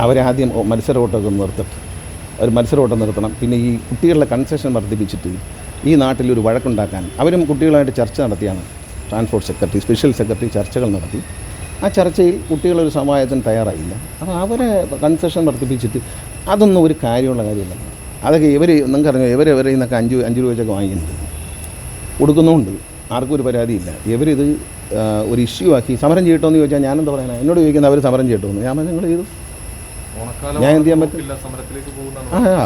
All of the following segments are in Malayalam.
അവരാദ്യം മത്സര ഓട്ടമൊക്കെ നിർത്തട്ടെ. ഒരു മത്സര ഓട്ടം നിർത്തണം. പിന്നെ ഈ കുട്ടികളുടെ കൺസെഷൻ വർദ്ധിപ്പിച്ചിട്ട് ഈ നാട്ടിലൊരു വഴക്കുണ്ടാക്കാൻ അവരും കുട്ടികളായിട്ട് ചർച്ച നടത്തിയാണ്. ട്രാൻസ്പോർട്ട് സെക്രട്ടറി, സ്പെഷ്യൽ സെക്രട്ടറി ചർച്ചകൾ നടത്തി. ആ ചർച്ചയിൽ കുട്ടികളൊരു സമവായത്തിന് തയ്യാറായില്ല. അപ്പോൾ അവരെ കൺസെഷൻ വർദ്ധിപ്പിച്ചിട്ട് അതൊന്നും ഒരു കാര്യമുള്ള കാര്യമല്ല. അതൊക്കെ നിങ്ങൾക്കറിഞ്ഞോ, ഇവരെ നിന്നൊക്കെ 5 രൂപ വെച്ചൊക്കെ വാങ്ങിക്കുന്നുണ്ട്, കൊടുക്കുന്നുമുണ്ട്. ആർക്കും ഒരു പരാതിയില്ല. ഇവരിത് ഒരു ഇഷ്യൂ ആക്കി സമരം ചെയ്യട്ടോന്ന് ചോദിച്ചാൽ ഞാനെന്താ പറയാനാണ്? എന്നോട് ചോദിക്കുന്നത് അവർ സമരം ചെയ്യട്ടോന്ന്. ഞാൻ നിങ്ങൾ ചെയ്തു, ഞാൻ എന്ത് ചെയ്യാൻ പറ്റും?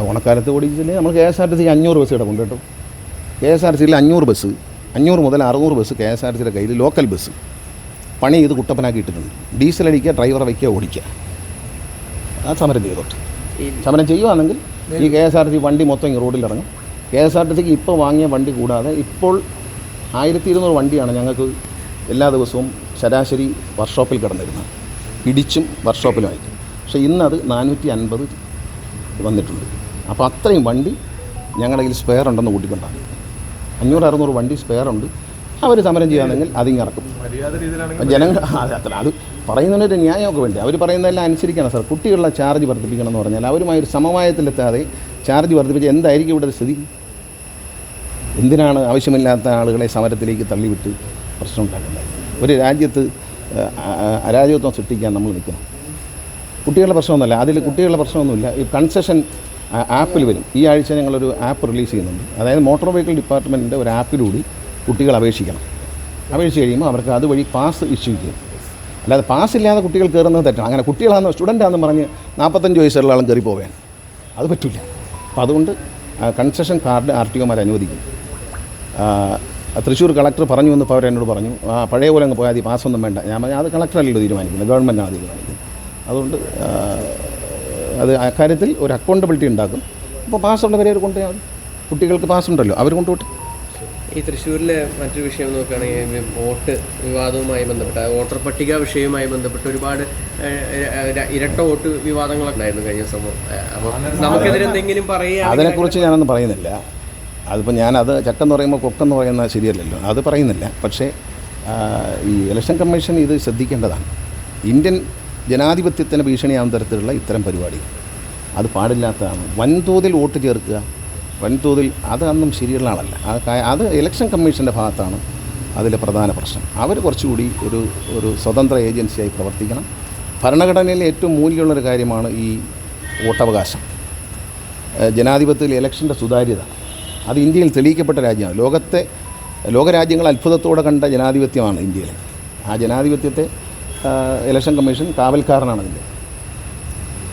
ഓണക്കാലത്ത് ഓടിച്ചില്ലേ നമ്മൾ KSRTC 500 ബസ് കിടക്കും കേട്ടോ. KSRTCയിൽ 500 ബസ്, 500 മുതൽ 600 ബസ് KSRTCയുടെ കയ്യിൽ ലോക്കൽ ബസ് പണി ചെയ്ത് കുട്ടപ്പനാക്കി ഇട്ടിട്ടുണ്ട്. ഡീസൽ അടിക്കുക, ഡ്രൈവറെ വയ്ക്കുക, ഓടിക്കുക. ആ സമരം ചെയ്തോട്ടെ. സമരം ചെയ്യുകയാണെങ്കിൽ ഈ KSRTC വണ്ടി മൊത്തം ഈ റോഡിലിറങ്ങും. KSRTCക്ക് ഇപ്പോൾ വാങ്ങിയ വണ്ടി കൂടാതെ ഇപ്പോൾ 1200 വണ്ടിയാണ് ഞങ്ങൾക്ക് എല്ലാ ദിവസവും ശരാശരി വർക്ക്ഷോപ്പിൽ കിടന്നിരുന്നത്, ഇടിച്ചും വർക്ക്ഷോപ്പിലുമായിട്ട്. പക്ഷേ ഇന്നത് 450 വന്നിട്ടുണ്ട്. അപ്പോൾ അത്രയും വണ്ടി ഞങ്ങളുടെ കയ്യിൽ സ്പെയർ ഉണ്ടെന്ന് കൂട്ടിക്കൊണ്ടാണ്. 500-600 വണ്ടി സ്പെയർ ഉണ്ട്. അവർ സമരം ചെയ്യുകയാണെങ്കിൽ അതിങ്ങിറക്കും. ജനങ്ങൾ അത് പറയുന്നതിനൊരു ന്യായമൊക്കെ വേണ്ടി അവർ പറയുന്നതെല്ലാം അനുസരിക്കണം സാർ. കുട്ടികളുടെ ചാർജ് വർദ്ധിപ്പിക്കണം എന്ന് പറഞ്ഞാൽ അവരുമായി ഒരു സമവായത്തിലെത്താതെ ചാർജ് വർദ്ധിപ്പിച്ച് എന്തായിരിക്കും ഇവിടെ സ്ഥിതി? എന്തിനാണ് ആവശ്യമില്ലാത്ത ആളുകളെ സമരത്തിലേക്ക് തള്ളിവിട്ട് പ്രശ്നം ഉണ്ടാക്കുന്നത്? ഒരു രാജ്യത്ത് അരാജകത്വം സൃഷ്ടിക്കാൻ നമ്മൾ നിൽക്കണം. കുട്ടികളുടെ പ്രശ്നമൊന്നുമല്ല, അതിൽ കുട്ടികളുടെ പ്രശ്നമൊന്നുമില്ല. ഈ കൺസെഷൻ ആപ്പിൽ വരും. ഈ ആഴ്ച ഞങ്ങളൊരു ആപ്പ് റിലീസ് ചെയ്യുന്നുണ്ട്. അതായത് മോട്ടോർ വെഹിക്കിൾ ഡിപ്പാർട്ട്മെൻറ്റിൻ്റെ ഒരു ആപ്പിലൂടെ കുട്ടികൾ അപേക്ഷിക്കണം. അപേക്ഷിച്ച് കഴിയുമ്പോൾ അവർക്ക് അതുവഴി പാസ് ഇഷ്യൂ ചെയ്യും. അല്ലാതെ പാസ്സില്ലാതെ കുട്ടികൾ കയറുന്നത് തെറ്റാണ്. അങ്ങനെ കുട്ടികളാണെന്ന് സ്റ്റുഡൻ്റാണെന്ന് പറഞ്ഞ് 45 വയസ്സുള്ള ആളും കയറി പോവുകയാണ്. അത് പറ്റില്ല. അപ്പോൾ അതുകൊണ്ട് കൺസെഷൻ കാർഡ് RTOമാർ അനുവദിക്കും. തൃശ്ശൂർ കളക്ടർ പറഞ്ഞു എന്ന് ഇപ്പോൾ അവരെന്നോട് പറഞ്ഞു, പഴയ പോലെ അങ്ങ് പോയാൽ മതി, പാസ്സൊന്നും വേണ്ട. ഞാൻ പറഞ്ഞു അത് കളക്ടറല്ലല്ലോ തീരുമാനിക്കുന്നത്, ഗവൺമെൻറ്റാണ് തീരുമാനിക്കുന്നത്. അതുകൊണ്ട് അത് അക്കാര്യത്തിൽ ഒരു അക്കൗണ്ടബിലിറ്റി ഉണ്ടാക്കും. അപ്പോൾ പാസ്സുള്ളവരെ അവർ കൊണ്ടുപോയാൽ മതി. കുട്ടികൾക്ക് പാസ്സുണ്ടല്ലോ, അവർ കൊണ്ടുപോട്ടെ. ഈ തൃശ്ശൂരിലെ മറ്റൊരു വിഷയം നോക്കുകയാണെങ്കിൽ വോട്ട് വിവാദവുമായി ബന്ധപ്പെട്ട വോട്ടർ പട്ടിക വിഷയവുമായി ബന്ധപ്പെട്ട് ഒരുപാട് ഇരട്ട വോട്ട് വിവാദങ്ങളൊക്കെ ഉണ്ടായിരുന്നു കഴിഞ്ഞ ദിവസം. അപ്പോൾ നമുക്കെതിരെ എന്തെങ്കിലും പറയുക, അതിനെക്കുറിച്ച് ഞാനൊന്നും പറയുന്നില്ല. അതിപ്പോൾ ഞാനത് ചക്കെന്ന് പറയുമ്പോൾ കൊക്കെന്ന് പറയുന്നത് ശരിയല്ലല്ലോ, അത് പറയുന്നില്ല. പക്ഷേ ഈ ഇലക്ഷൻ കമ്മീഷൻ ഇത് ശ്രദ്ധിക്കേണ്ടതാണ്. ഇന്ത്യൻ ജനാധിപത്യത്തിന് ഭീഷണിയാവുന്ന തരത്തിലുള്ള ഇത്തരം പരിപാടി അത് പാടില്ലാത്തതാണ്. വൻതോതിൽ വോട്ട് ചേർക്കുക, വൻതോതിൽ അതൊന്നും ശരിയുള്ള ആളല്ല. അത് ഇലക്ഷൻ കമ്മീഷൻ്റെ ഭാഗത്താണ് അതിലെ പ്രധാന പ്രശ്നം. അവർ കുറച്ചുകൂടി ഒരു സ്വതന്ത്ര ഏജൻസിയായി പ്രവർത്തിക്കണം. ഭരണഘടനയിലെ ഏറ്റവും മൂല്യമുള്ളൊരു കാര്യമാണ് ഈ വോട്ടവകാശം. ജനാധിപത്യത്തിൽ ഇലക്ഷൻ്റെ സുതാര്യത അത് ഇന്ത്യയിൽ തെളിയിക്കപ്പെട്ട രാജ്യമാണ്. ലോകരാജ്യങ്ങൾ അത്ഭുതത്തോടെ കണ്ട ജനാധിപത്യമാണ് ഇന്ത്യയിൽ. ആ ജനാധിപത്യത്തെ ഇലക്ഷൻ കമ്മീഷൻ കാവൽക്കാരനാണ് അതിൻ്റെ.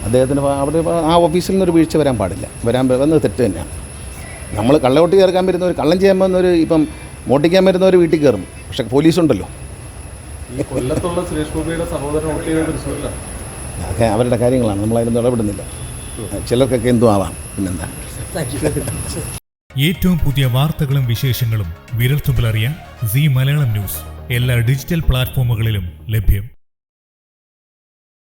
അദ്ദേഹത്തിന് അവിടെ ആ ഓഫീസിൽ നിന്നൊരു വീഴ്ച വരാൻ പാടില്ല. വന്നത് തെറ്റ് തന്നെയാണ്. നമ്മൾ കള്ളവോട്ട് ചേർക്കാൻ വരുന്നവർ, കള്ളം ചെയ്യാൻ വന്നവർ, ഇപ്പം മോട്ടിക്കാൻ വരുന്നവർ വീട്ടിൽ കയറും. പക്ഷേ പോലീസുണ്ടല്ലോ. അതൊക്കെ അവരുടെ കാര്യങ്ങളാണ്, നമ്മളതിനൊന്നും ഇടപെടുന്നില്ല. ചിലർക്കൊക്കെ എന്തും ആവാം, പിന്നെന്താ. ഏറ്റവും പുതിയ വാർത്തകളും വിശേഷങ്ങളും വിരൽത്തുമ്പിലറിയാൻ Zee മലയാളം ന്യൂസ് എല്ലാ ഡിജിറ്റൽ പ്ലാറ്റ്ഫോമുകളിലും ലഭ്യം.